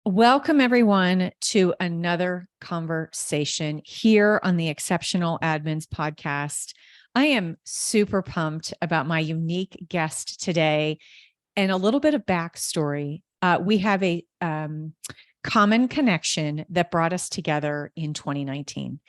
Welcome, everyone, to another conversation here on the Exceptional Admins podcast. I am super pumped about my unique guest today and a little bit of backstory. We have a common connection that brought us together in 2019.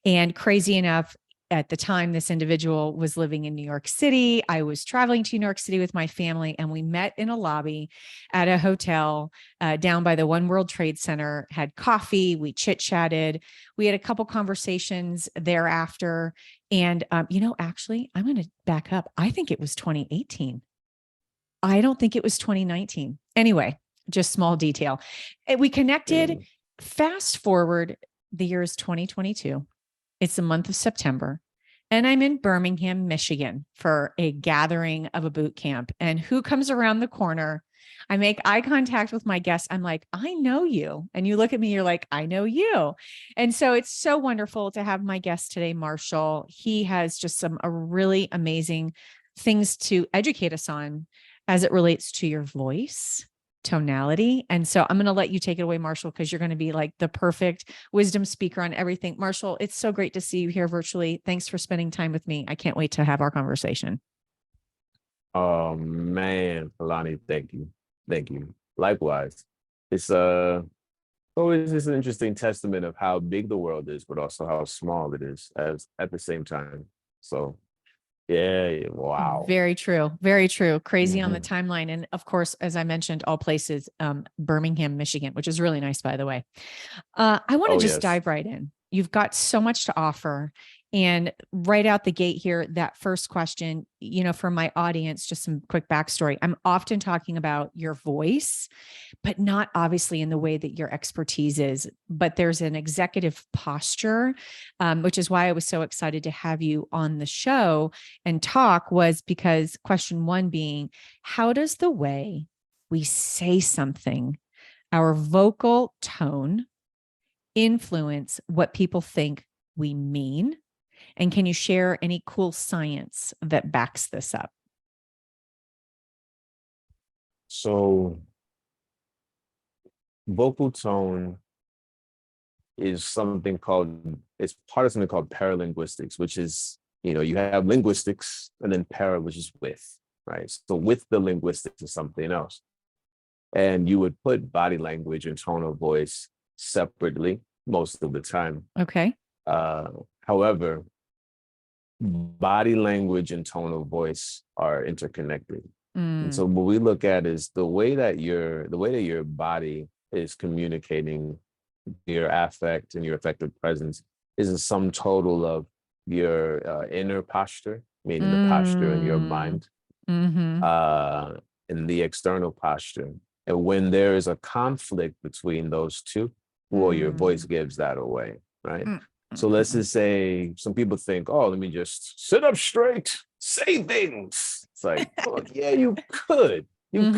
And crazy enough, at the time, this individual was living in New York City. I was traveling to New York City with my family, and we met in a lobby at a hotel down by the One World Trade Center, had coffee, we chit-chatted. We had a couple conversations thereafter. And, actually, I'm going to back up. I think it was 2018. I don't think it was 2019. Anyway, just small detail. We connected. Fast forward, the year is 2022. It's the month of September, and I'm in Birmingham, Michigan for a gathering of a boot camp. And who comes around the corner? I make eye contact with my guest. I'm like, I know you. And you look at me, you're like, I know you. And so it's so wonderful to have my guest today, Marshall. He has just some really amazing things to educate us on as it relates to your voice, tonality. And so I'm going to let you take it away, Marshall, because you're going to be like the perfect wisdom speaker on everything. Marshall, it's so great to see you here virtually. Thanks for spending time with me. I can't wait to have our conversation. Oh man, Alani, thank you. Thank you. Likewise. It's always just an interesting testament of how big the world is, but also how small it is as at the same time. So yeah, wow. Very true. Very true. Crazy on the Mhm. timeline. And of course, as I mentioned, all places, Birmingham, Michigan, which is really nice, by the way. I want to Oh just yes. dive right in. You've got so much to offer. And right out the gate here, that first question, for my audience, just some quick backstory. I'm often talking about your voice, but not obviously in the way that your expertise is, but there's an executive posture, which is why I was so excited to have you on the show and talk, was because question one being, how does the way we say something, our vocal tone, influence what people think we mean? And can you share any cool science that backs this up? So vocal tone is something called, it's part of something called paralinguistics, which is, you have linguistics and then para, which is with, right? So with the linguistics is something else. And you would put body language and tone of voice separately most of the time. Okay. Uh, However, body language and tone of voice are interconnected. And so what we look at is the way that your body is communicating your affect and your affective presence is a sum total of your inner posture, meaning the posture in your mind, Mm-hmm. and the external posture. And when there is a conflict between those two, well, your voice gives that away, right? So let's just say some people think, oh, let me just sit up straight, say things. It's like, oh, yeah, you could. You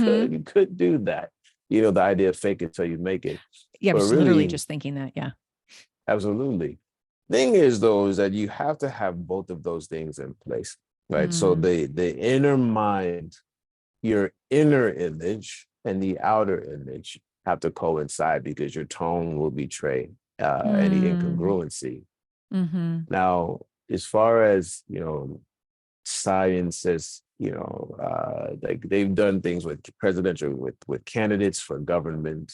could do that. The idea of fake it till you make it. Yeah, I But was literally really, just thinking that. Yeah. absolutely. Thing is, though, is that you have to have both of those things in place, right? So the inner mind, your inner image, and the outer image have to coincide because your tone will betray any incongruency. Mm-hmm. Now, as far as science says, like they've done things with presidential, with candidates for government,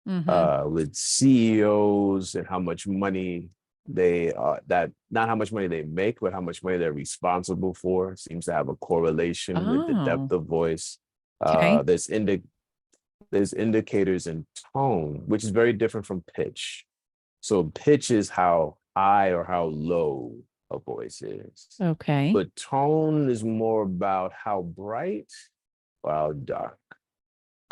Mm-hmm. with CEOs, and how much money that not how much money they make, but how much money they're responsible for seems to have a correlation with the Oh, depth of voice. okay. There's indicators in tone, which is very different from pitch. So pitch is how high or how low a voice is. Okay. But tone is more about how bright or how dark,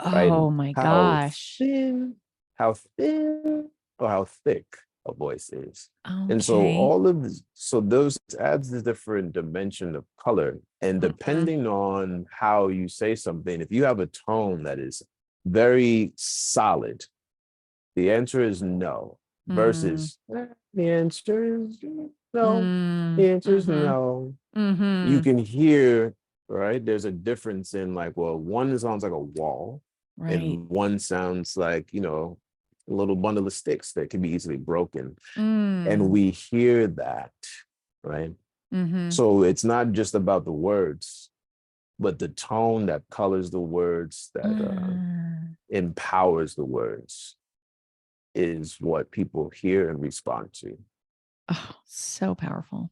right? Oh my How gosh. thin, how thin or how thick a voice is. And so Okay. those adds the different dimension of color. And Mm-hmm. depending on how you say something, if you have a tone that is very solid, the answer is no. Mm, Versus the answer is no. mm, The answer is mm-hmm. no. You Mm-hmm. can hear, right? There's a difference in like, well, one sounds like a wall, Right. and one sounds like, a little bundle of sticks that can be easily broken. And Mm. we hear that, right? Mm-hmm. So it's not just about the words, but the tone that colors the words, that Mm. empowers the words, is what people hear and respond to. Oh, so powerful.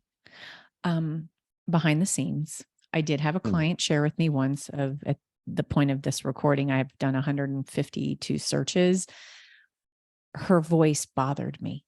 Um, Behind the scenes, I did have a Mm. client share with me once of at the point of this recording, I've done 152 searches. Her voice bothered me.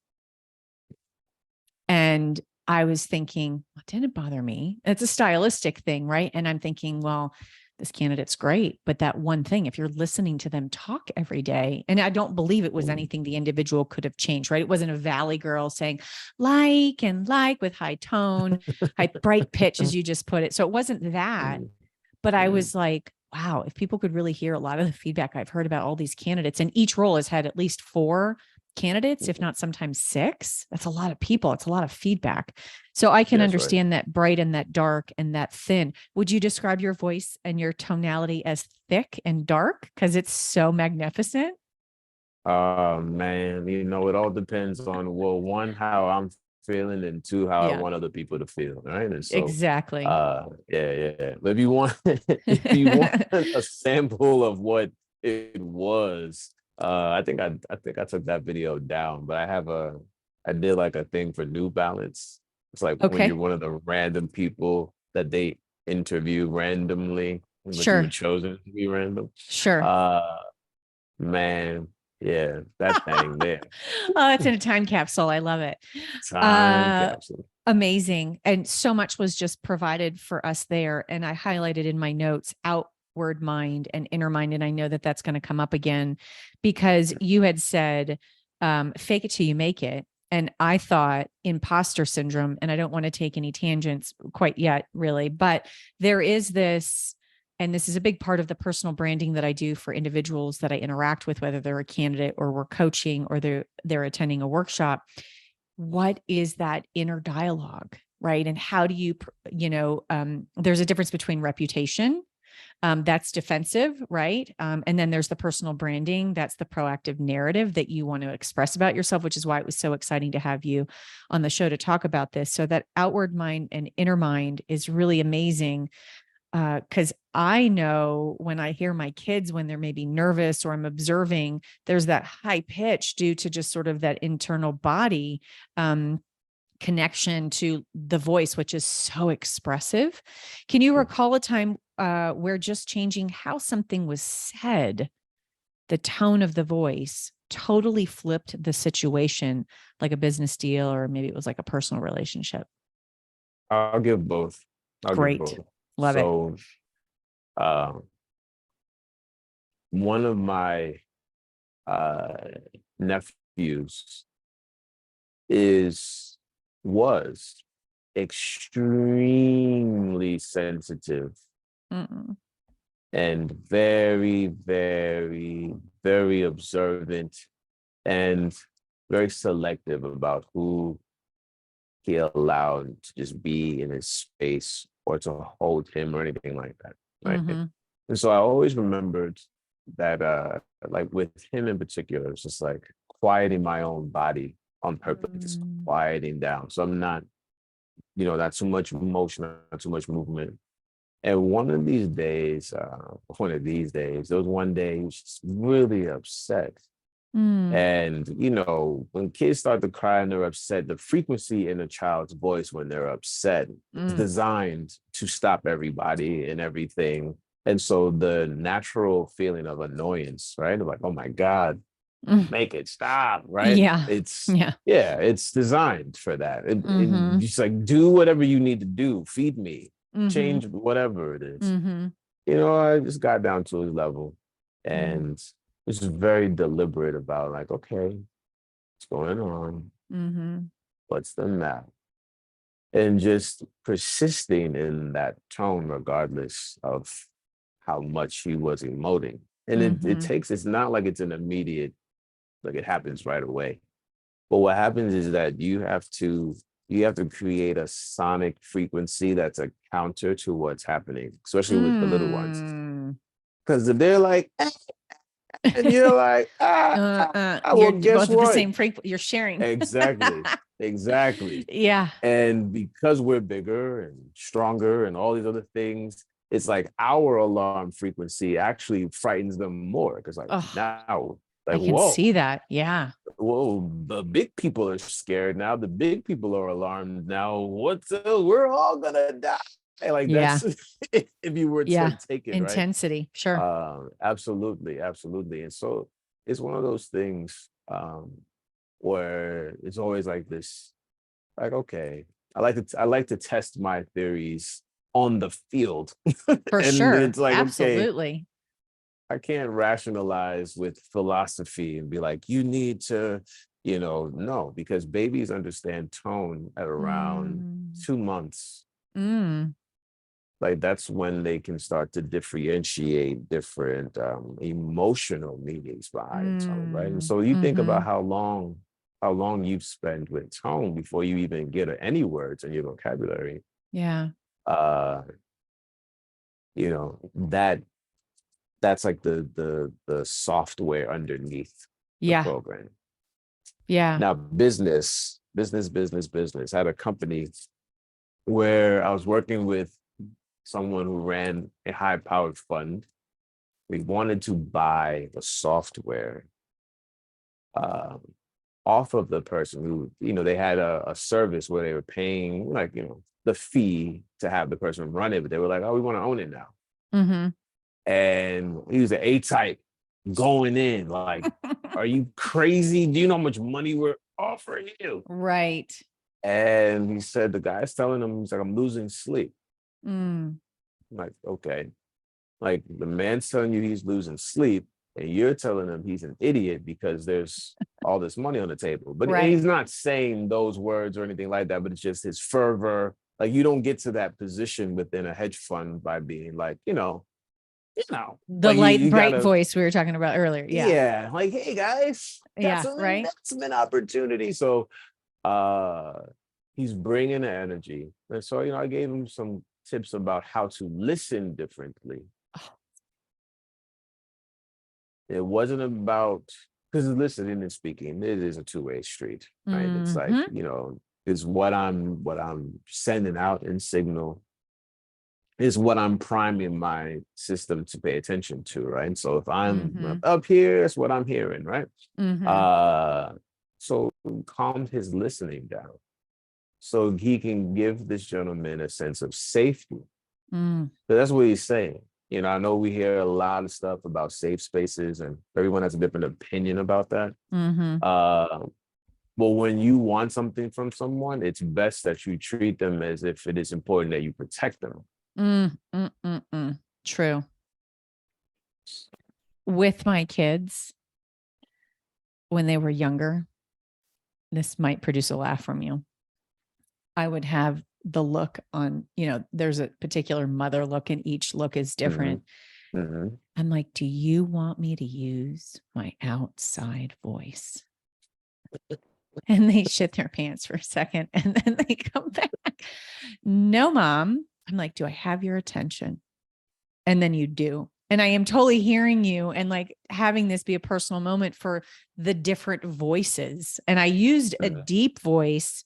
And I was thinking, well, it didn't bother me. It's a stylistic thing, right? And I'm thinking, well, this candidate's great, but that one thing, if you're listening to them talk every day, and I don't believe it was Mm. anything the individual could have changed, right? It wasn't a valley girl saying and like with high tone, high bright pitch, as you just put it. So it wasn't that, Mm. but I Mm. was like, wow, if people could really hear a lot of the feedback I've heard about all these candidates, and each role has had at least 4 candidates, if not sometimes 6, that's a lot of people. It's a lot of feedback. So I can That's right. understand that bright and that dark and that thin. Would you describe your voice and your tonality as thick and dark? Because it's so magnificent. Man, it all depends on, well, one, how I'm feeling, and two, how I Yeah, want other people to feel. Right. And so, exactly. yeah. But if you want, if you want a sample of what it was, I think I took that video down, but I did like a thing for New Balance. It's like when you're Okay, one of the random people that they interview randomly, but you were sure, chosen to be random. sure. Uh, Man, yeah, that thing there. Oh, it's in a time capsule. I love it. Time Uh, capsule. Amazing. And so much was just provided for us there. And I highlighted in my notes outward mind and inner mind. And I know that that's going to come up again because you had said, fake it till you make it. And I thought imposter syndrome, and I don't want to take any tangents quite yet, really, but there is this, and this is a big part of the personal branding that I do for individuals that I interact with, whether they're a candidate or we're coaching or they're attending a workshop. What is that inner dialogue, right? And how do you, there's a difference between reputation, that's defensive, right? And then there's the personal branding, that's the proactive narrative that you want to express about yourself, which is why it was so exciting to have you on the show to talk about this. So that outward mind and inner mind is really amazing. Because I know when I hear my kids, when they're maybe nervous or I'm observing, there's that high pitch due to just sort of that internal body connection to the voice, which is so expressive. Can you recall a time where just changing how something was said, the tone of the voice, totally flipped the situation, like a business deal, or maybe it was like a personal relationship? I'll give both. I'll give Great. both. Love it. So, uh, one of my uh, nephews is was extremely sensitive Mm-mm. and very, very, very observant and very selective about who he allowed to just be in his space or to hold him or anything like that. Right. Mm-hmm. And so I always remembered that like with him in particular, it's just like quieting my own body on purpose, just Mm. quieting down. So I'm not, not too much emotion, not too much movement. And there was one day he was just really upset. Mm. And, when kids start to cry and they're upset, the frequency in a child's voice when they're upset is Mm. designed to stop everybody and everything. And so the natural feeling of annoyance, right? Like, oh my God, Mm. make it stop, right? Yeah. Yeah. Yeah, it's designed for that. And Mm-hmm. just like, do whatever you need to do, feed me, Mm-hmm. change whatever it is. Mm-hmm. I just got down to his level Mm. and was just very deliberate about like, okay, what's going on? Mm-hmm. What's the map? And just persisting in that tone, regardless of how much he was emoting. And Mm-hmm. it's not like it's an immediate, like it happens right away. But what happens is that you have to create a sonic frequency that's a counter to what's happening, especially with the little ones. Mm. Because if they're like, And you're like, well, You're guess both at the what? same frequency. You're sharing. Exactly. Exactly. Yeah. And because we're bigger and stronger and all these other things, it's like our alarm frequency actually frightens them more. Because like Oh, now, I like, can see whoa, that. Yeah. whoa, the big people are scared now. The big people are alarmed now. We're all gonna die. Like Yeah. that's if you were to Yeah. take it, right? Intensity. Sure. Absolutely, absolutely. And so it's one of those things where it's always like this, like, okay, I like to test my theories on the field. For And sure. it's like, okay, Absolutely. I can't rationalize with philosophy and be like, you need to, no, because babies understand tone at around Mm. 2 months. Mm. Like that's when they can start to differentiate different emotional meanings behind tone, right? And Mm. so you think about Mm-hmm. how long you've spent with tone before you even get any words in your vocabulary. Yeah. uh you know that that's like the software underneath the Yeah. program. Yeah. Now business. I had a company where I was working with someone who ran a high powered fund. We wanted to buy the software um, off of the person who, they had a service where they were paying like, the fee to have the person run it, but they were like, oh, we want to own it now. Mm-hmm. And he was an A-type going in like, are you crazy? Do you know how much money we're offering you? Right. And he said, the guy's telling him, he's like, I'm losing sleep. Mm. I'm like, okay. Like the man's telling you he's losing sleep, and you're telling him he's an idiot because there's all this money on the table. But Right. he's not saying those words or anything like that, but it's just his fervor. Like you don't get to that position within a hedge fund by being like, The like light, you bright gotta, voice we were talking about earlier. Yeah. yeah, like, hey guys, got Yeah. some Right. investment opportunity. So uh he's bringing the energy. And so, I gave him some tips about how to listen differently. It wasn't about, because listening and speaking, it is a two-way street, right? It's like, Mm-hmm. is what I'm sending out in signal is what I'm priming my system to pay attention to, right? So if I'm Mm-hmm. up here, that's what I'm hearing, right? Mm-hmm. Uh so calmed his listening down so he can give this gentleman a sense of safety. Mm. So that's what he's saying. I know we hear a lot of stuff about safe spaces, and everyone has a different opinion about that. Mm-hmm. But when you want something from someone, it's best that you treat them as if it is important that you protect them. Mm, mm, mm, mm. True. With my kids, when they were younger, this might produce a laugh from you. I would have the look on, there's a particular mother look and each look is different. Mm-hmm. Mm-hmm. I'm like, do you want me to use my outside voice? And they shit their pants for a second and then they come back. No, mom. I'm like, do I have your attention? And then you do. And I am totally hearing you and like having this be a personal moment for the different voices. And I used a deep voice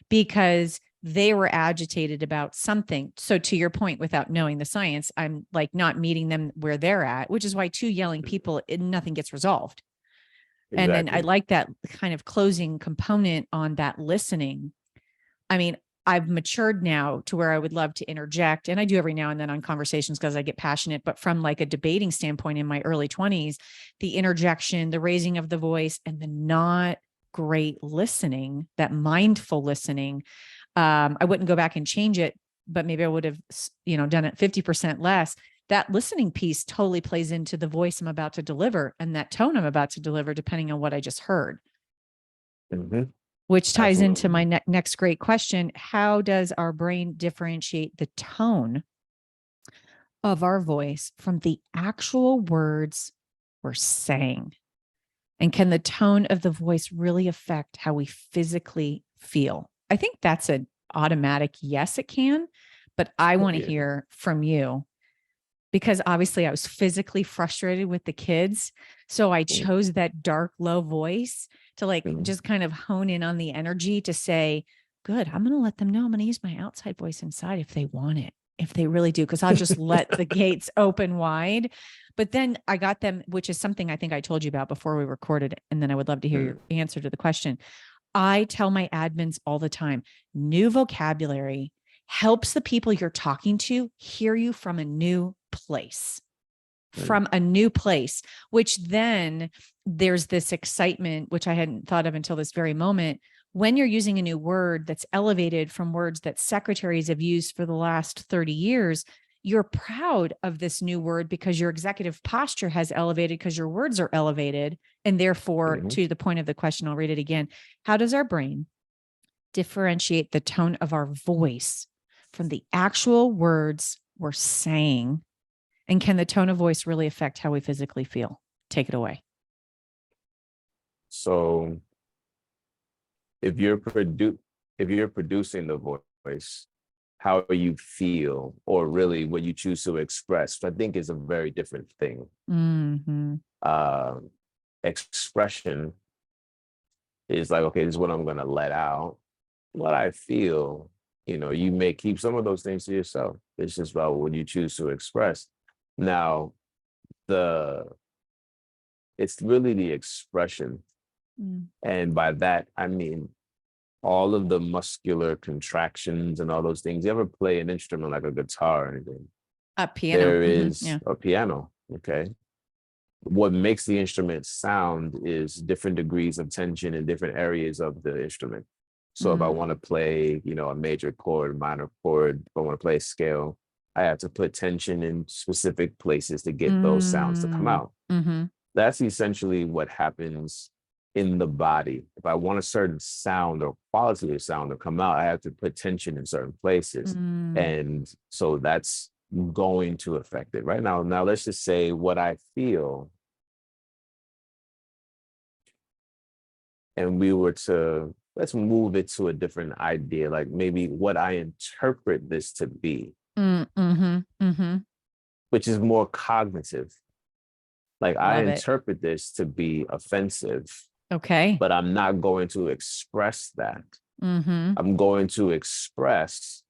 because they were agitated about something. So to your point, without knowing the science, I'm like not meeting them where they're at, which is why two yelling people, nothing gets resolved. And then I Exactly. like that kind of closing component on that listening. I mean, I've matured now to where I would love to interject. And I do every now and then on conversations because I get passionate, but from like a debating standpoint in my early 20s, the interjection, the raising of the voice, and the not great listening, that mindful listening, I wouldn't go back and change it, but maybe I would have, done it 50% less. That listening piece totally plays into the voice I'm about to deliver and that tone I'm about to deliver, depending on what I just heard. Mm-hmm. Which ties into Absolutely. my next great question. How does our brain differentiate the tone of our voice from the actual words we're saying? And can the tone of the voice really affect how we physically feel? I think that's an automatic yes, it can, but I Oh, want to yeah. hear from you because obviously I was physically frustrated with the kids. So I chose that dark, low voice to like Mhm. just kind of hone in on the energy to say, good, I'm going to let them know I'm going to use my outside voice inside if they want it, if they really do, because I'll just let the gates open wide. But then I got them, which is something I think I told you about before we recorded. And then I would love to hear your answer to the question. I tell my admins all the time, new vocabulary helps the people you're talking to hear you from a new place, which then there's this excitement, which I hadn't thought of until this very moment. When you're using a new word that's elevated from words that secretaries have used for the last 30 years, you're proud of this new word because your executive posture has elevated because your words are elevated. And therefore, to the point of the question, I'll read it again. How does our brain differentiate the tone of our voice from the actual words we're saying? And can the tone of voice really affect how we physically feel? Take it away. So if you're producing the voice, how you feel, or really what you choose to express, I think is a very different thing. Expression is like, okay, this is what I'm going to let out. What I feel, you may keep some of those things to yourself. It's just about what you choose to express. Now, it's really the expression. And by that, I mean, all of the muscular contractions and all those things. You ever play an instrument like a guitar or anything? A piano. There is a piano, okay? What makes the instrument sound is different degrees of tension in different areas of the instrument. So if I want to play, a major chord, minor chord, if I want to play a scale, I have to put tension in specific places to get those sounds to come out. That's essentially what happens in the body. If I want a certain sound or quality of sound to come out, I have to put tension in certain places. And so that's going to affect it. Right now, let's just say what I feel. And let's move it to a different idea, like maybe what I interpret this to be, which is more cognitive. Like I interpret this to be offensive. Okay. But I'm not going to express that. I'm going to express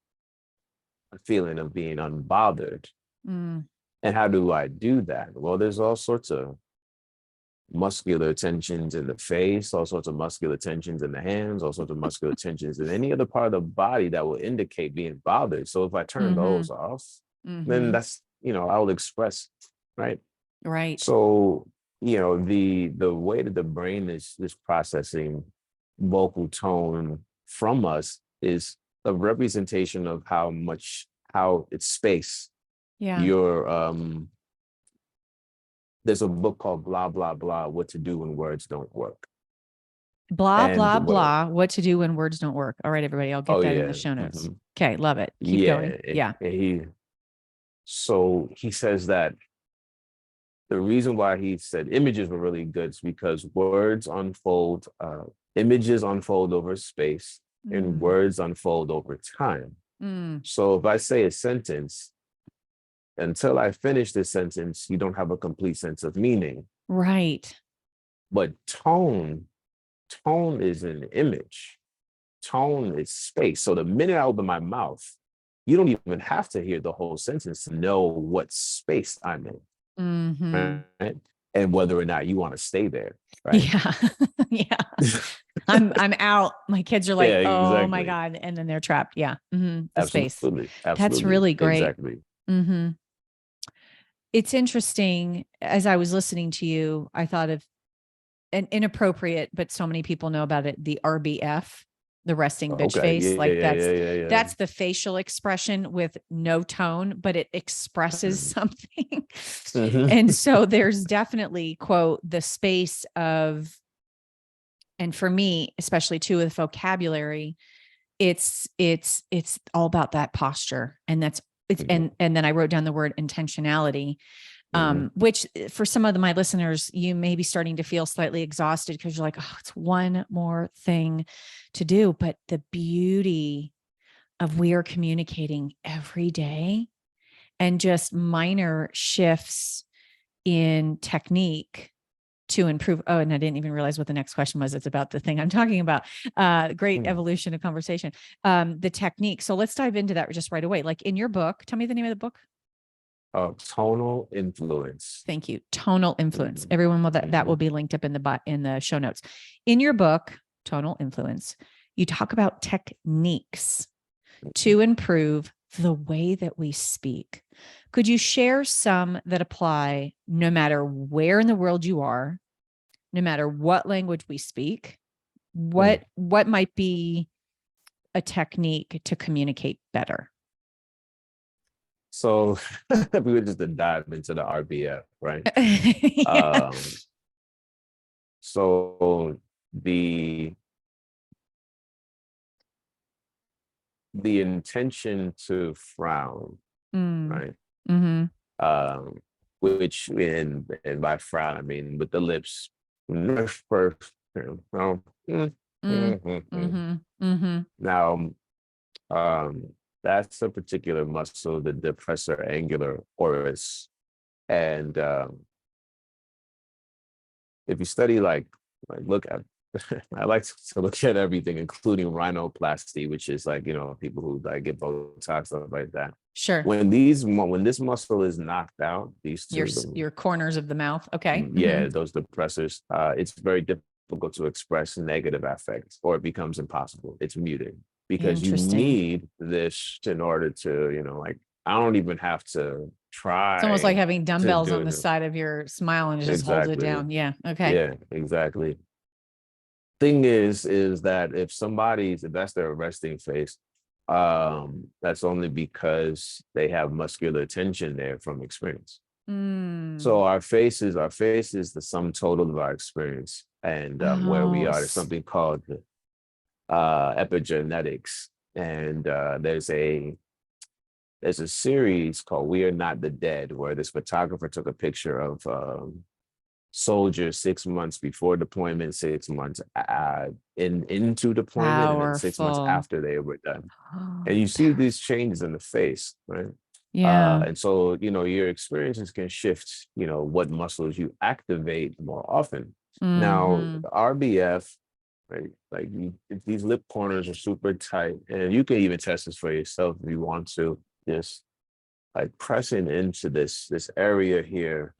a feeling of being unbothered. And how do I do that? Well, there's all sorts of muscular tensions in the face, all sorts of muscular tensions in the hands, all sorts of muscular tensions in any other part of the body that will indicate being bothered. So if I turn those off, then that's, I'll express, right? Right. So, the way that the brain is processing vocal tone from us is a representation of how it's space. Yeah. There's a book called Blah, Blah, Blah, What to Do When Words Don't Work. Blah, blah, blah, what to do when words don't work. All right, everybody, I'll get that in the show notes. Okay, love it. Keep going. So he says that the reason why he said images were really good is because images unfold over space and words unfold over time. So if I say a sentence, until I finish the sentence, you don't have a complete sense of meaning. Right. But tone is an image. Tone is space. So the minute I open my mouth, you don't even have to hear the whole sentence to know what space I'm in. Right? And whether or not you want to stay there. Right. Yeah. Yeah. I'm out. My kids are like, yeah, exactly. Oh my God. And then they're trapped. Yeah. The Absolutely. space. Absolutely. That's really great. Exactly. It's interesting. As I was listening to you, I thought of an inappropriate, but so many people know about it, the RBF, the resting bitch face. That's the facial expression with no tone, but it expresses something. And so there's definitely, quote, the space of, and for me, especially too with vocabulary, it's all about that posture. And that's it's and then I wrote down the word intentionality. Which for some of my listeners, you may be starting to feel slightly exhausted because you're like, oh, it's one more thing to do. But the beauty of we are communicating every day and just minor shifts in technique to improve. Oh, and I didn't even realize what the next question was. It's about the thing I'm talking about. Great evolution of conversation. The technique. So let's dive into that just right away. Like in your book, tell me the name of the book. Tonal influence. Thank you. Tonal influence. Everyone will that will be linked up in the show notes. In your book, Tonal Influence, you talk about techniques to improve the way that we speak. Could you share some that apply no matter where in the world you are, no matter what language we speak? What might be a technique to communicate better? So we were just to dive into the RBF, right? Yeah. So the intention to frown, right? Which and by frown I mean with the lips first. Now, that's a particular muscle, the depressor angular oris, and if you study like look at I like to look at everything, including rhinoplasty, which is like, people who like get Botox, stuff like that. Sure. When this muscle is knocked out, these two, your corners of the mouth. Okay. Yeah, those depressors, it's very difficult to express negative affects, or it becomes impossible. It's muted because you need this in order to, like, I don't even have to try. It's almost like having dumbbells on the side of your smile and just hold it down. Yeah. Okay. Yeah, exactly. Thing is that if that's their resting face, that's only because they have muscular tension there from experience. So our face is the sum total of our experience, and where we are. There's something called epigenetics, and there's a series called "We Are Not the Dead," where this photographer took a picture of soldiers 6 months before deployment, 6 months into deployment, and then 6 months after they were done. And you see these changes in the face, right? Yeah. And so, your experiences can shift, what muscles you activate more often. Now, RBF, right? Like if these lip corners are super tight, and you can even test this for yourself if you want to, just like pressing into this area here.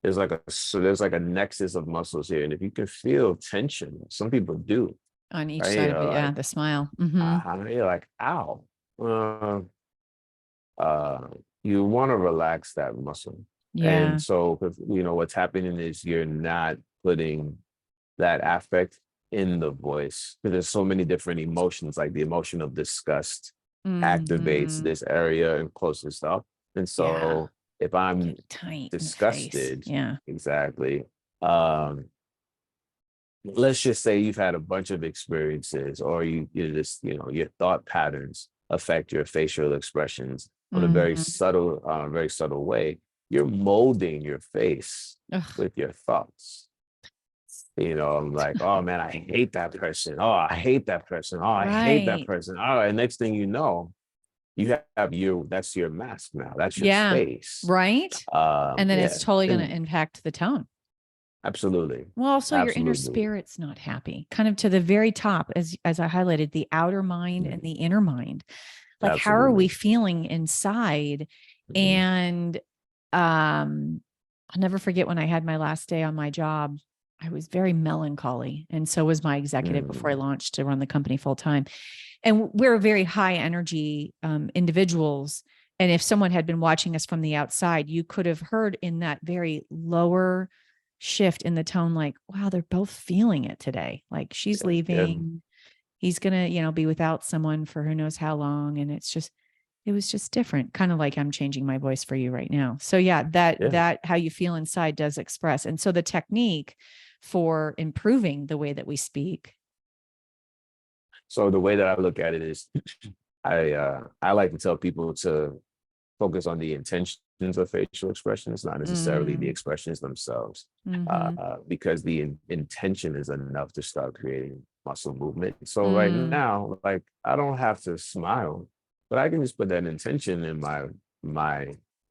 There's like a nexus of muscles here, and if you can feel tension, some people do on each side of it. Yeah, the smile. You're like, ow. You want to relax that muscle. And so, what's happening is you're not putting that affect in the voice, because there's so many different emotions, like the emotion of disgust activates this area and closes stuff. And so if I'm disgusted, exactly. Let's just say you've had a bunch of experiences, or you're just, your thought patterns affect your facial expressions in a very subtle way. You're molding your face with your thoughts. I'm like, oh man, I hate that person. Oh, I hate that person. Oh, I hate that person. Oh, and next thing you know, you have that's your mask now. That's your space. Right. And then it's totally going to impact the tone. Absolutely. Well, also your inner spirit's not happy, kind of to the very top, as I highlighted, the outer mind and the inner mind. Like, how are we feeling inside? And I'll never forget when I had my last day on my job, I was very melancholy. And so was my executive before I launched to run the company full time. And we're very high energy individuals. And if someone had been watching us from the outside, you could have heard in that very lower shift in the tone, like, wow, they're both feeling it today. Like, she's leaving. He's going to, be without someone for who knows how long. And it was just different, kind of like I'm changing my voice for you right now. So that how you feel inside does express. And so the technique for improving the way that we speak. So the way that I look at it is I like to tell people to focus on the intentions of facial expressions, not necessarily the expressions themselves, because the intention is enough to start creating muscle movement. So right now, like, I don't have to smile, but I can just put that intention in my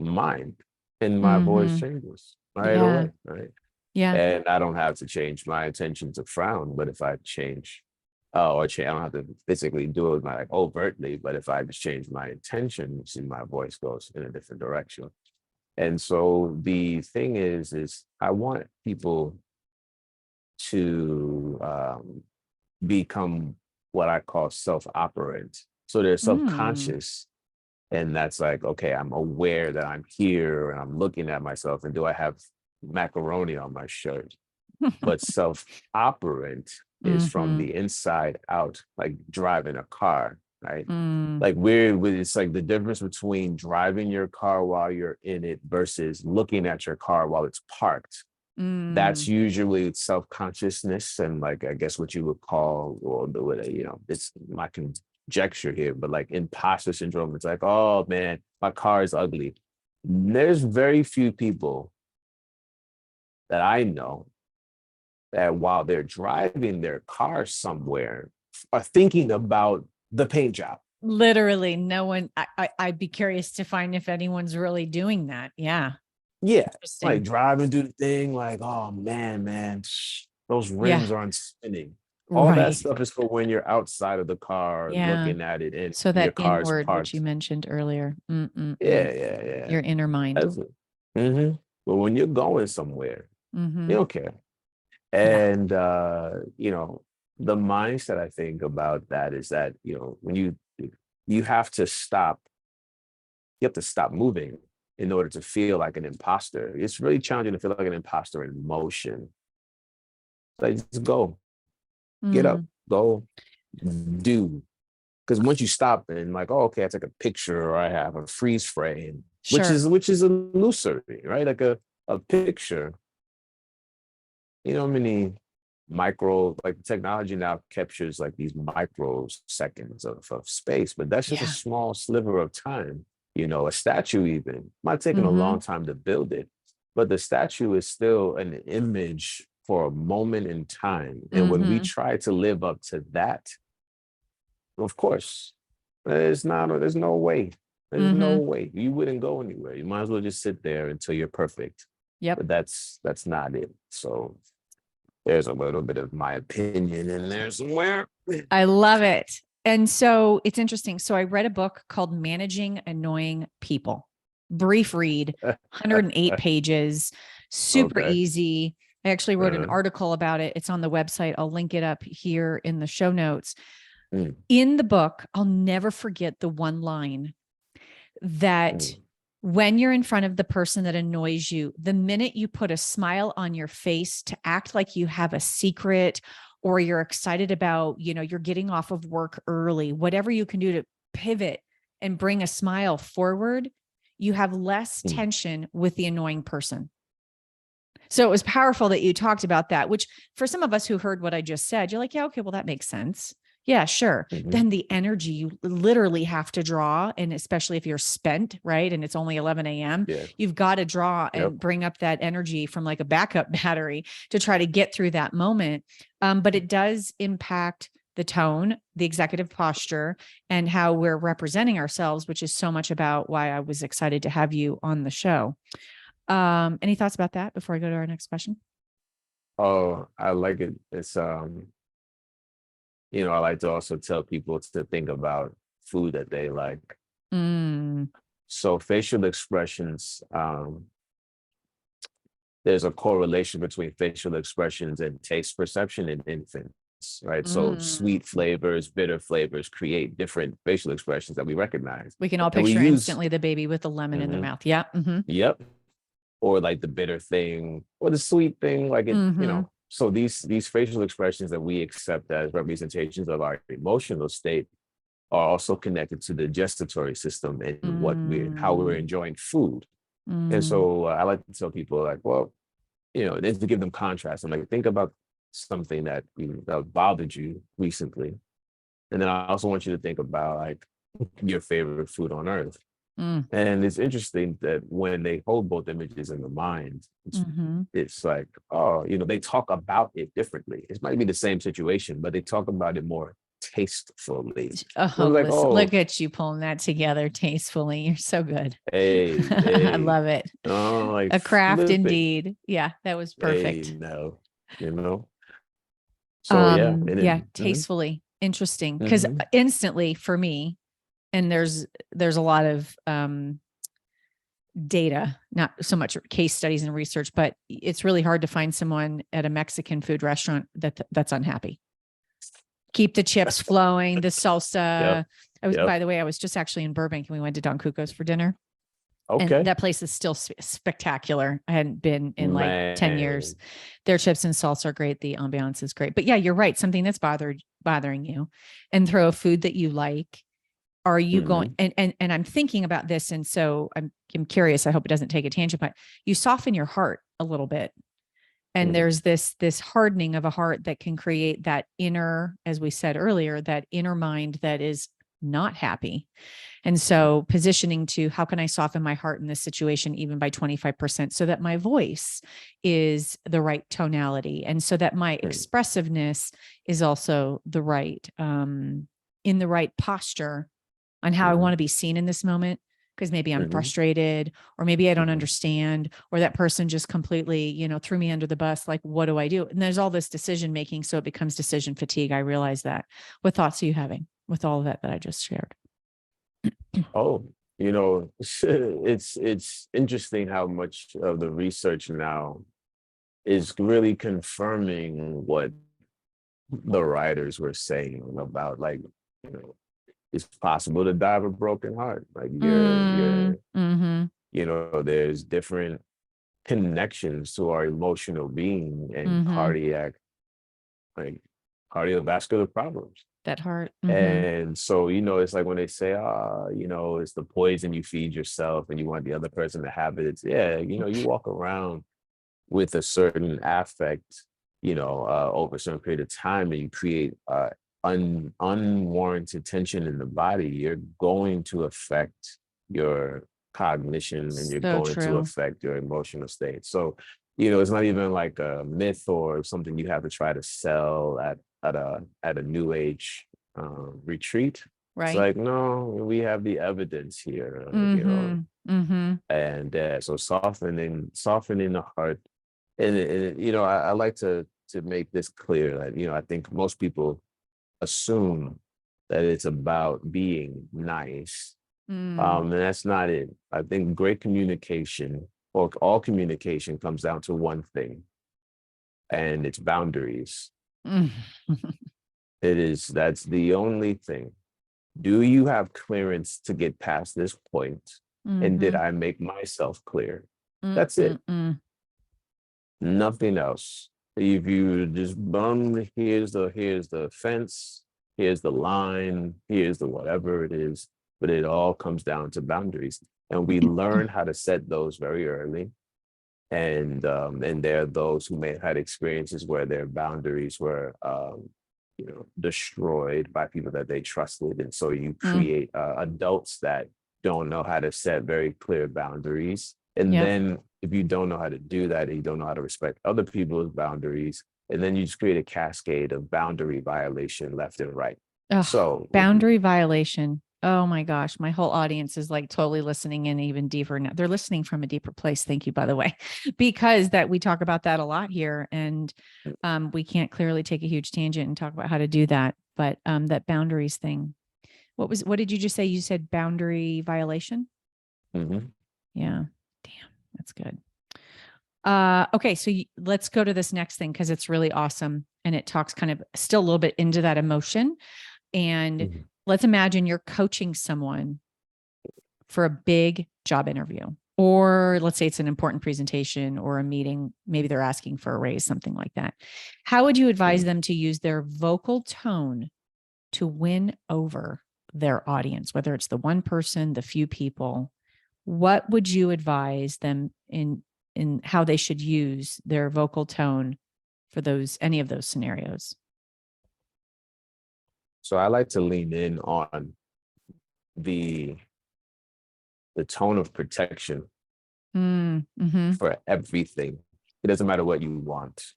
mind, and my voice changes right away, right? Yeah. And I don't have to change my intention to frown, but if I change, I don't have to physically do it like overtly, but if I just change my intention, see my voice goes in a different direction. And so the thing is I want people to become what I call self-operant. So they're Mm. self-conscious. And that's like, okay, I'm aware that I'm here and I'm looking at myself. And do I have macaroni on my shirt? But self-operant is from Mm-hmm. the inside out, like driving a car, right? Mm. Like it's like the difference between driving your car while you're in it versus looking at your car while it's parked. That's Mm. usually self-consciousness and like I guess what you would call, or it's my conjecture here, but like imposter syndrome. It's like, oh man, my car is ugly. There's very few people that I know that while they're driving their car somewhere are thinking about the paint job. Literally, no one. I'd be curious to find if anyone's really doing that. Yeah. Yeah, like Interesting. driving, do the thing, like, oh man, those Yeah. rims aren't spinning. All that Right. stuff is for when you're outside of the car Yeah. looking at it and So your that car is inward, which you parked. mentioned earlier. Mm-mm-mm. Yeah. Your inner mind. That's it. But when you're going somewhere, you Mm-hmm. don't care. Yeah. And the mindset I think about that is that, when you have to stop, you have to stop moving in order to feel like an imposter. It's really challenging to feel like an imposter in motion. Like just go, get up, Mm. go, do. Because once you stop and like, oh, okay, I take a picture or I have a freeze frame, which Sure. is illusory, right? Like a picture. You know how many like technology now captures like these microseconds of space, but that's just a Yeah. small sliver of time. A statue even might take a Mm-hmm. long time to build it, but the statue is still an image for a moment in time. And when we Mm-hmm. try to live up to that, of course, there's no way. There's no Mm-hmm. way. You wouldn't go anywhere. You might as well just sit there until you're perfect. Yep. But that's not it. So there's a little bit of my opinion in there somewhere. I love it. And so it's interesting. So I read a book called Managing Annoying People. Brief read, 108 pages, super Okay. easy. I actually wrote an Uh, article about it. It's on the website. I'll link it up here in the show notes. mm, In the book, I'll never forget the one line that mm, when you're in front of the person that annoys you, the minute you put a smile on your face to act like you have a secret or you're excited about, you're getting off of work early, whatever you can do to pivot and bring a smile forward, you have less mm, tension with the annoying person. So it was powerful that you talked about that, which for some of us who heard what I just said, you're like, yeah, okay, well, that makes sense. Yeah, sure. mhm. Then the energy you literally have to draw, and especially if you're spent, right? And it's only 11 a.m., Yeah. you've got to draw Yep. and bring up that energy from like a backup battery to try to get through that moment. But it does impact the tone, the executive posture, and how we're representing ourselves, which is so much about why I was excited to have you on the show. Any thoughts about that before I go to our next question? Oh, I like it. It's I like to also tell people to think about food that they like. Mm, So facial expressions, there's a correlation between facial expressions and taste perception in infants, right? So mm. sweet flavors, bitter flavors create different facial expressions that we recognize. We can all And we picture use, instantly the baby with the lemon in their mhm, mouth. Yeah. Mm-hmm. yep, or like the bitter thing or the sweet thing, like Mm-hmm. so these facial expressions that we accept as representations of our emotional state are also connected to the gestatory system and how we're Mm, enjoying food. And mm, so I like to tell people like, well, then to give them contrast. I'm like, think about something that bothered you recently. And then I also want you to think about like your favorite food on earth. mm, And it's interesting that when they hold both images in the mind, mm-hmm. it's like, oh, they talk about it differently. It might be the same situation, but they talk about it more tastefully. Oh, I was like, listen, oh, look at you pulling that together tastefully. You're so good. hey, I hey, love it. oh, like A craft flip it. indeed. Yeah, that was Hey, perfect. no, you know. So yeah, and Yeah, then tastefully interesting. Because mhm, instantly for me, and there's a lot of data, not so much case studies and research, but it's really hard to find someone at a Mexican food restaurant that's unhappy. Keep the chips flowing, the yep, salsa. By yep. the way, I was just actually in Burbank and we went to Don Cuco's for dinner. And Okay, that place is still spectacular. I hadn't been in like 10 years. man. Their chips and salsa are great. The ambiance is great. But yeah, you're right. Something that's bothering you, and throw a food that you like. Are you going, Hmm. and I'm thinking about this. And so I'm curious. I hope it doesn't take a tangent, but you soften your heart a little bit. And Hmm. there's this hardening of a heart that can create that inner, as we said earlier, that inner mind that is not happy. And so positioning to how can I soften my heart in this situation, even by 25%, so that my voice is the right tonality and so that my expressiveness is also the right, in the right posture on how I Hmm. want to be seen in this moment. Because maybe I'm Hmm. frustrated, or maybe I don't Hmm. understand, or that person just completely, threw me under the bus. Like, what do I do? And there's all this decision making. So it becomes decision fatigue. I realize that. What thoughts are you having with all of that I just shared? Oh, it's interesting how much of the research now is really confirming what the writers were saying about, like, you know, it's possible to die of a broken heart. Like Mm, mm-hmm, there's different connections to our emotional being and mm-hmm. like cardiovascular problems. That heart. Mm-hmm. And so, it's like when they say, it's the poison you feed yourself and you want the other person to have it. It's, yeah, you walk around with a certain affect, over a certain period of time, and you create unwarranted tension in the body, you're going to affect your cognition and you're So going to true. affect your emotional state. So, it's not even like a myth or something you have to try to sell at a new age retreat. It's Right. like, no, we have the evidence here, Mm-hmm. Mm-hmm. and so softening the heart, and I like to make this clear that I think most people assume that it's about being nice, Mm. and that's not it. I think great communication, or all communication, comes down to one thing, and it's boundaries. Mm. That's the only thing. Do you have clearance to get past this point? And did Mm-hmm. I make myself clear? That's it. Mm-mm-mm. Nothing else. If you just here's the fence, here's the line, here's the whatever it is, but it all comes down to boundaries. And we learn how to set those very early. And there are those who may have had experiences where their boundaries were destroyed by people that they trusted. And so you Mm. create adults that don't know how to set very clear boundaries. And Yep. then if you don't know how to do that and you don't know how to respect other people's boundaries, and then you just create a cascade of boundary violation left and right. Ugh, So boundary violation. Oh my gosh, my whole audience is like totally listening in even deeper now. They're listening from a deeper place. Thank you, by the way, because that we talk about that a lot here, and we can't clearly take a huge tangent and talk about how to do that. But that boundaries thing. What did you just say? You said boundary violation. mhm. Yeah, damn, that's good. Okay, so let's go to this next thing because it's really awesome, and it talks kind of still a little bit into that emotion. And Mhm. let's imagine you're coaching someone for a big job interview, or let's say it's an important presentation or a meeting. Maybe they're asking for a raise, something like that. How would you advise Mhm. them to use their vocal tone to win over their audience, whether it's the one person, the few people? What would you advise them in how they should use their vocal tone for any of those scenarios? So I like to lean in on the tone of protection Mm-hmm. for everything. It doesn't matter what you want,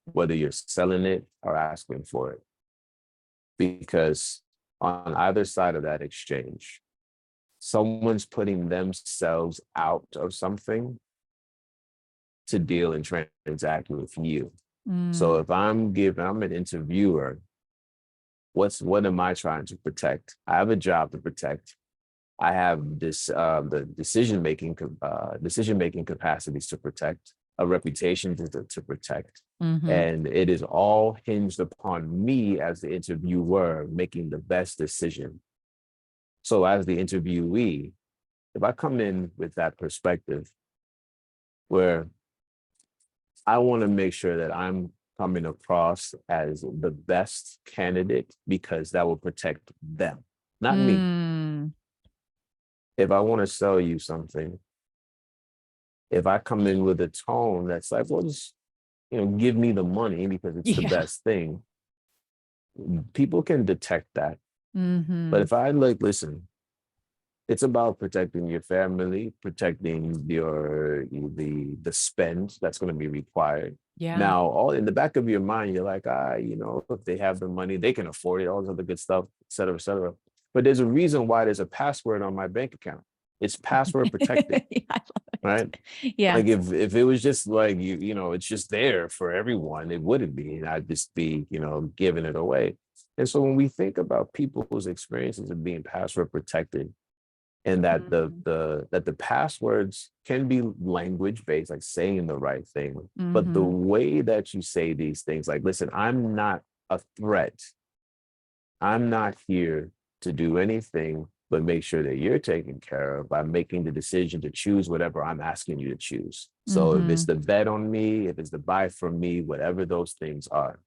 whether you're selling it or asking for it. because on either side of that exchange, someone's putting themselves out of something to deal and transact with you. So if I'm an interviewer, what am I trying to protect? I have a job to protect. I have this the decision making capacities to protect, a reputation to protect, and it is all hinged upon me as the interviewer making the best decision. So as the interviewee, if I come in with that perspective where I want to make sure that I'm coming across as the best candidate because that will protect them, not me. If I want to sell you something, if I come in with a tone that's like, well, just, give me the money because it's the best thing, people can detect that. But if I listen, it's about protecting your family, protecting the spend that's going to be required. Yeah. Now, all in the back of your mind, you're like, if they have the money, they can afford it, all this other good stuff, et cetera, et cetera. But there's a reason why there's a password on my bank account. It's password protected. Yeah, I love it. Right? Yeah. Like if it was just like it's just there for everyone, it wouldn't be. And I'd just be, giving it away. And so when we think about people's experiences of being password protected, and that the passwords can be language based, like saying the right thing, but the way that you say these things, like, listen, I'm not a threat. I'm not here to do anything but make sure that you're taken care of by making the decision to choose whatever I'm asking you to choose. So if it's the bet on me, if it's the buy from me, whatever those things are,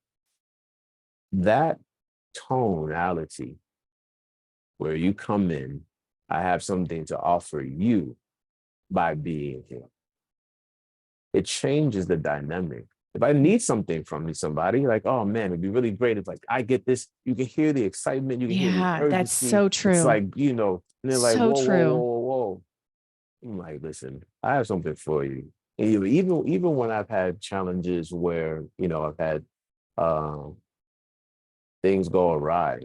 that tonality where you come in, I have something to offer you by being here. It changes the dynamic. If I need something from somebody, like, oh man, it'd be really great. It's like, I get this. You can hear the excitement. You can hear the urgency. That's so true. It's like, and they're like, so whoa, true. whoa, whoa, whoa. I'm like, listen, I have something for you. And even when I've had challenges where, I've had things go awry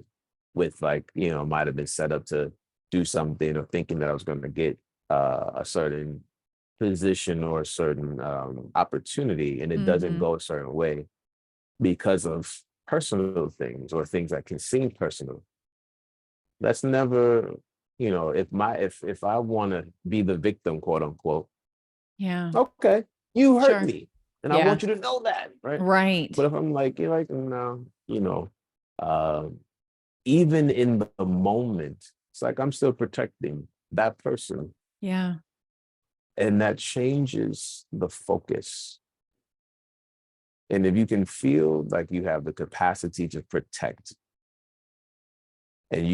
with might have been set up to do something or thinking that I was going to get a certain position or a certain opportunity, and it doesn't go a certain way because of personal things or things that can seem personal. That's never, if I want to be the victim, quote unquote. Yeah. Okay, you hurt me, and I Yeah. want you to know that, right? Right. But if I'm like, you're like, no, even in the moment, it's like I'm still protecting that person. Yeah. And that changes the focus. And if you can feel like you have the capacity to protect, and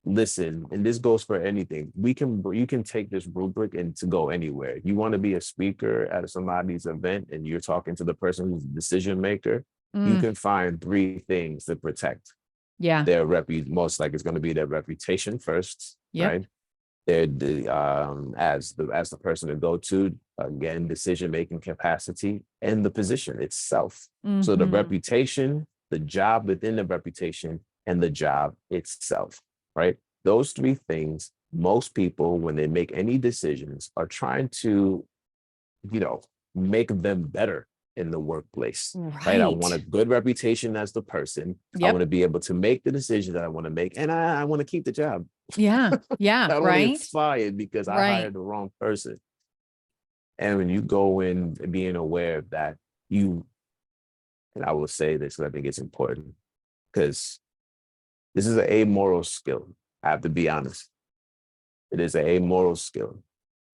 listen, and this goes for anything, you can take this rubric and to go anywhere. You want to be a speaker at somebody's event and you're talking to the person who's the decision maker, you can find 3 things to protect. Yeah. Their most likely it's going to be their reputation first, right? They're as the person to go to, again, decision making capacity, and the position itself. So the reputation, the job within the reputation, and the job itself, right? Those 3 things, most people, when they make any decisions, are trying to, make them better in the workplace, right? I want a good reputation as the person. I want to be able to make the decision that I want to make, and I want to keep the job. Yeah. Yeah. I don't want to get fired because I hired the wrong person. And when you go in being aware of that, and I will say this because I think it's important, because this is an amoral skill. I have to be honest. It is an amoral skill.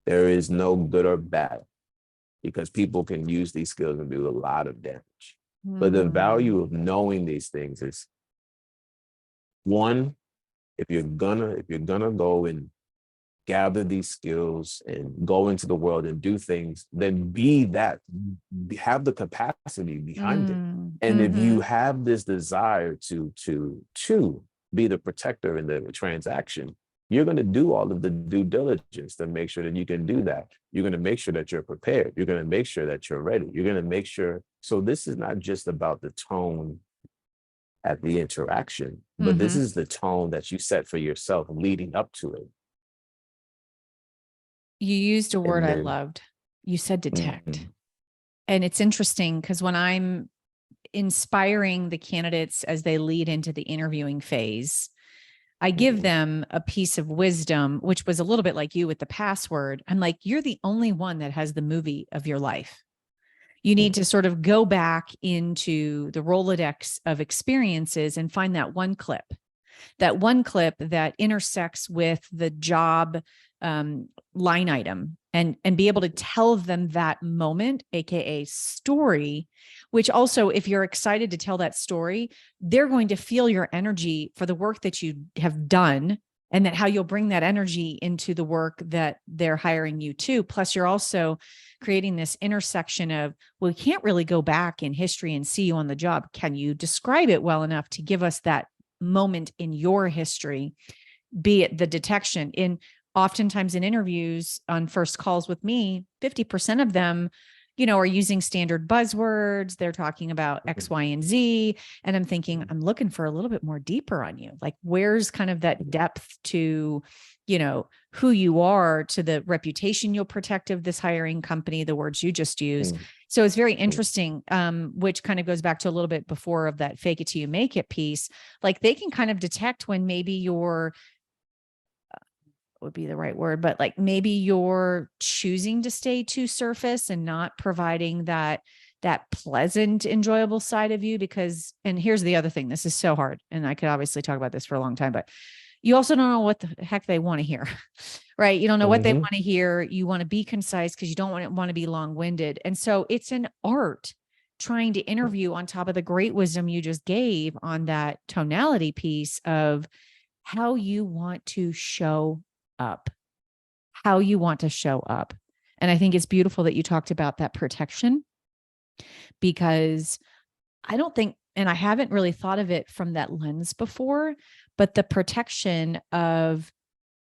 There is no good or bad, because people can use these skills and do a lot of damage. But the value of knowing these things is, one, if you're gonna go and gather these skills and go into the world and do things, then have the capacity behind it. And if you have this desire to be the protector in the transaction, you're going to do all of the due diligence to make sure that you can do that. You're going to make sure that you're prepared. You're going to make sure that you're ready. You're going to make sure. So this is not just about the tone at the interaction, but this is the tone that you set for yourself leading up to it. You used a word I And then, loved. You said detect. mhm, And it's interesting because when I'm inspiring the candidates as they lead into the interviewing phase, I give them a piece of wisdom, which was a little bit like you with the password. I'm like, you're the only one that has the movie of your life. You need to sort of go back into the Rolodex of experiences and find that one clip that intersects with the job line item, and be able to tell them that moment, AKA story, which also, if you're excited to tell that story, they're going to feel your energy for the work that you have done, and that how you'll bring that energy into the work that they're hiring you to. Plus, you're also creating this intersection of, well, we can't really go back in history and see you on the job. Can you describe it well enough to give us that moment in your history, be it the detection? In oftentimes in interviews on first calls with me, 50% of them, are using standard buzzwords. They're talking about X, Y, and Z. And I'm thinking, I'm looking for a little bit more deeper on you. Like, where's kind of that depth to, who you are, to the reputation you'll protect of this hiring company, the words you just used. So it's very interesting, which kind of goes back to a little bit before of that fake it till you make it piece. Like, they can kind of detect when maybe you're, would be the right word, but like maybe you're choosing to stay too surface and not providing that pleasant, enjoyable side of you. Because, and here's the other thing, this is so hard, and I could obviously talk about this for a long time, but you also don't know what the heck they want to hear, right? You don't know what they want to hear. You want to be concise because you don't want to be long-winded. And so it's an art trying to interview on top of the great wisdom you just gave on that tonality piece of how you want to show up, how you want to show up. And I think it's beautiful that you talked about that protection, because I don't think, and I haven't really thought of it from that lens before, but the protection of,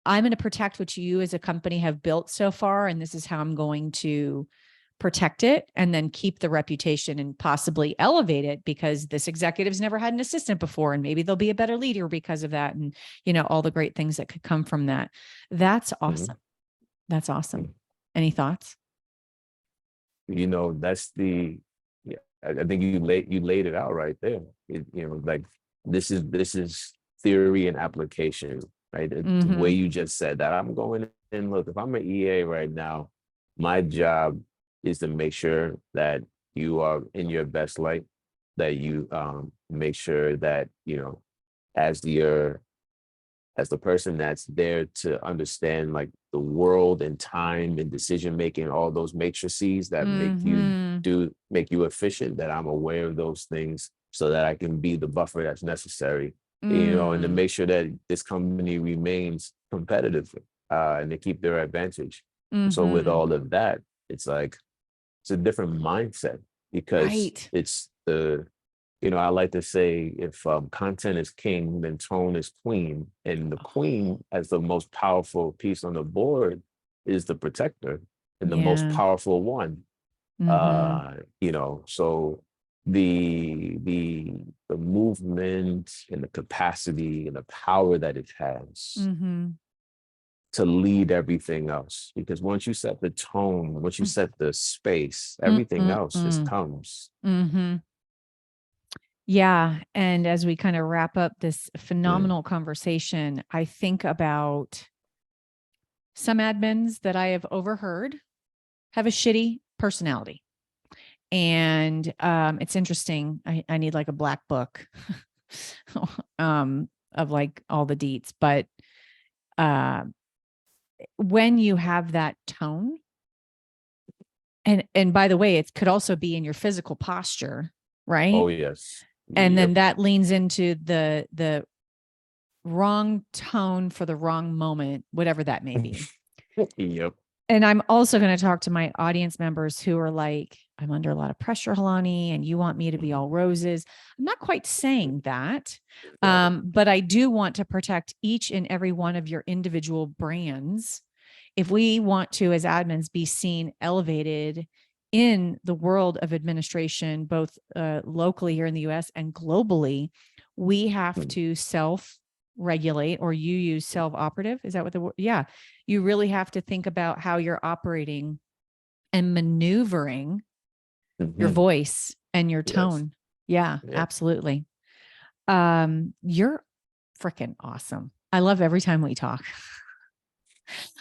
I'm going to protect what you as a company have built so far, and this is how I'm going to protect it, and then keep the reputation and possibly elevate it because this executive's never had an assistant before, and maybe they'll be a better leader because of that. And, all the great things that could come from that. That's awesome. That's awesome. Any thoughts? That's yeah, I think you laid it out right there. Like, this is theory and application, right? The way you just said that. I'm going in, look, if I'm an EA right now, my job is to make sure that you are in your best light, that you make sure that, as the person that's there to understand like the world and time and decision making, all those matrices that make you efficient, that I'm aware of those things so that I can be the buffer that's necessary, and to make sure that this company remains competitive, and to keep their advantage. So with all of that, it's like, it's a different mindset, because it's I like to say, if content is king, then tone is queen. And the queen, as the most powerful piece on the board, is the protector, and the most powerful one. So the movement and the capacity and the power that it has to lead everything else. Because once you set the tone, once you set the space, everything else just comes. Yeah. And as we kind of wrap up this phenomenal conversation, I think about some admins that I have overheard have a shitty personality. And it's interesting. I need like a black book of like all the deets. But when you have that tone, and by the way, it could also be in your physical posture, right? Oh, yes. And then that leans into the wrong tone for the wrong moment, whatever that may be. Yep. And I'm also going to talk to my audience members who are like, I'm under a lot of pressure, Helani, and you want me to be all roses. I'm not quite saying that, but I do want to protect each and every one of your individual brands. If we want to, as admins, be seen elevated in the world of administration, both locally here in the US and globally, we have to self-regulate, or you use self-operative. Is that what the word? Yeah. You really have to think about how you're operating and maneuvering your voice and your tone. Yes. Yeah, absolutely. You're freaking awesome. I love every time we talk.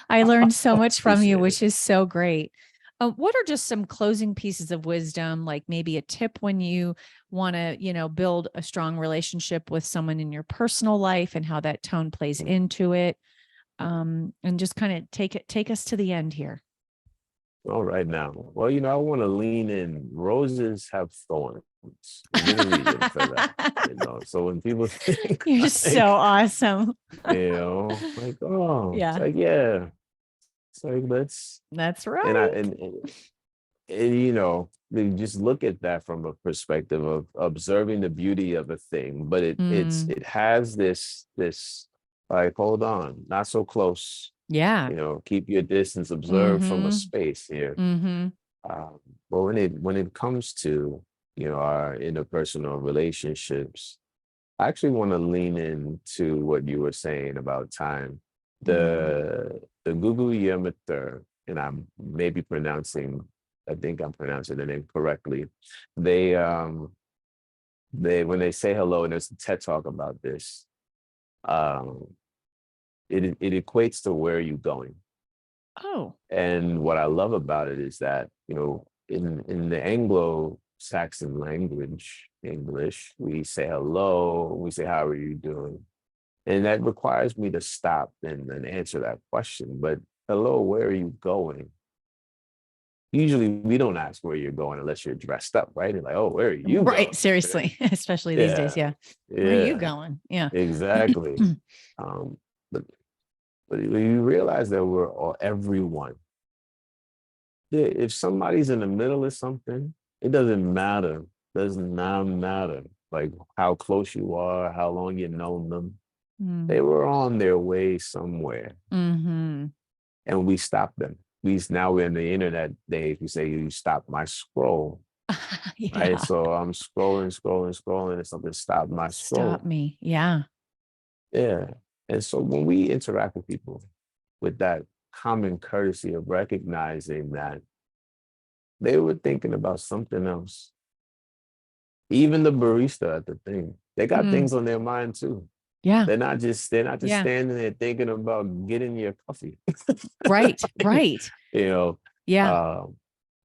I learned so much from you, which is so great. What are just some closing pieces of wisdom, like maybe a tip when you want to, build a strong relationship with someone in your personal life and how that tone plays into it? And just kind of take us to the end here. All right now. Well, I want to lean in. Roses have thorns. There's a reason for that. So when people think you're so awesome. like, oh, yeah. It's like, yeah. It's like, that's right. And they just look at that from a perspective of observing the beauty of a thing, but it has this like, hold on, not so close. Yeah. Keep your distance, observe from a space here. But when it comes to, our interpersonal relationships, I actually want to lean into what you were saying about time. The Gugu Yamathur, and I think I'm pronouncing the name correctly. They when they say hello, and there's a TED Talk about this, it equates to where are you going. Oh. And what I love about it is that, in the Anglo-Saxon language, English, we say hello, we say, how are you doing? And that requires me to stop and answer that question. But hello, where are you going? Usually we don't ask where you're going unless you're dressed up, right? And like, oh, where are you going? Right, seriously, especially these days. Yeah. Where are you going? Yeah. Exactly. But you realize that we're everyone. If somebody's in the middle of something, it doesn't matter. Does not matter like how close you are, how long you've known them. They were on their way somewhere. And we stopped them. Now we're in the internet days. We say, you stop my scroll. Yeah. Right. So I'm scrolling, and something stopped my scroll. Stop me. Yeah. Yeah. And so when we interact with people with that common courtesy of recognizing that they were thinking about something else, even the barista at the thing, they got things on their mind too. Yeah. They're not just standing there thinking about getting your coffee. Right. Right. Yeah.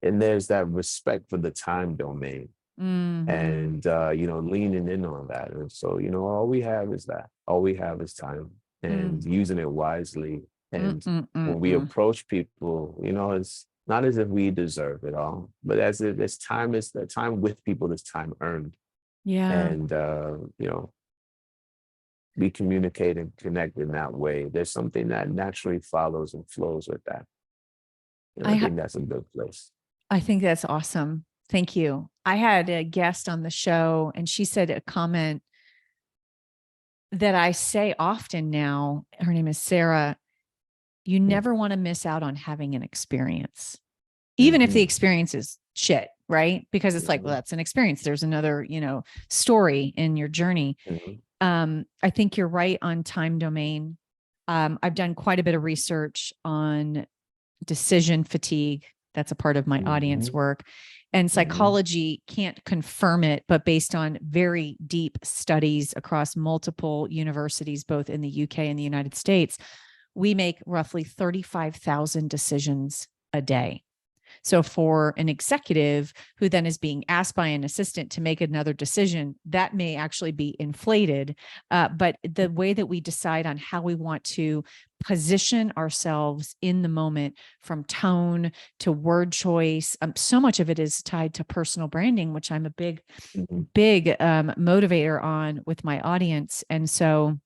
And there's that respect for the time domain. And leaning in on that. And so, all we have is that. All we have is time, and using it wisely. And when we approach people, it's not as if we deserve it all, but as if it's time, is that time with people is time earned. Yeah. And we communicate and connect in that way. There's something that naturally follows and flows with that. And I think that's a good place. I think that's awesome. Thank you. I had a guest on the show, and she said a comment that I say often now. Her name is Sarah. You never want to miss out on having an experience, even if the experience is shit, right? Because it's like, well, that's an experience. There's another, story in your journey. I think you're right on time domain. I've done quite a bit of research on decision fatigue. That's a part of my audience work. And psychology can't confirm it, but based on very deep studies across multiple universities, both in the UK and the United States, we make roughly 35,000 decisions a day. So for an executive who then is being asked by an assistant to make another decision, that may actually be inflated. But the way that we decide on how we want to position ourselves in the moment, from tone to word choice, so much of it is tied to personal branding, which I'm a big motivator on with my audience. And so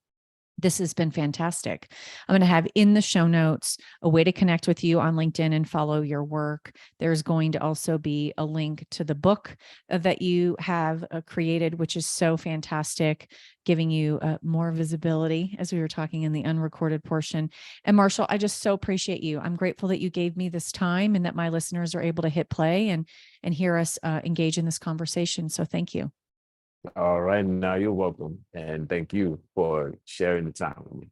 this has been fantastic. I'm going to have in the show notes a way to connect with you on LinkedIn and follow your work. There's going to also be a link to the book that you have created, which is so fantastic, giving you more visibility, as we were talking in the unrecorded portion. And Marshall, I just so appreciate you. I'm grateful that you gave me this time and that my listeners are able to hit play and hear us engage in this conversation. So thank you. All right. Now you're welcome. And thank you for sharing the time with me.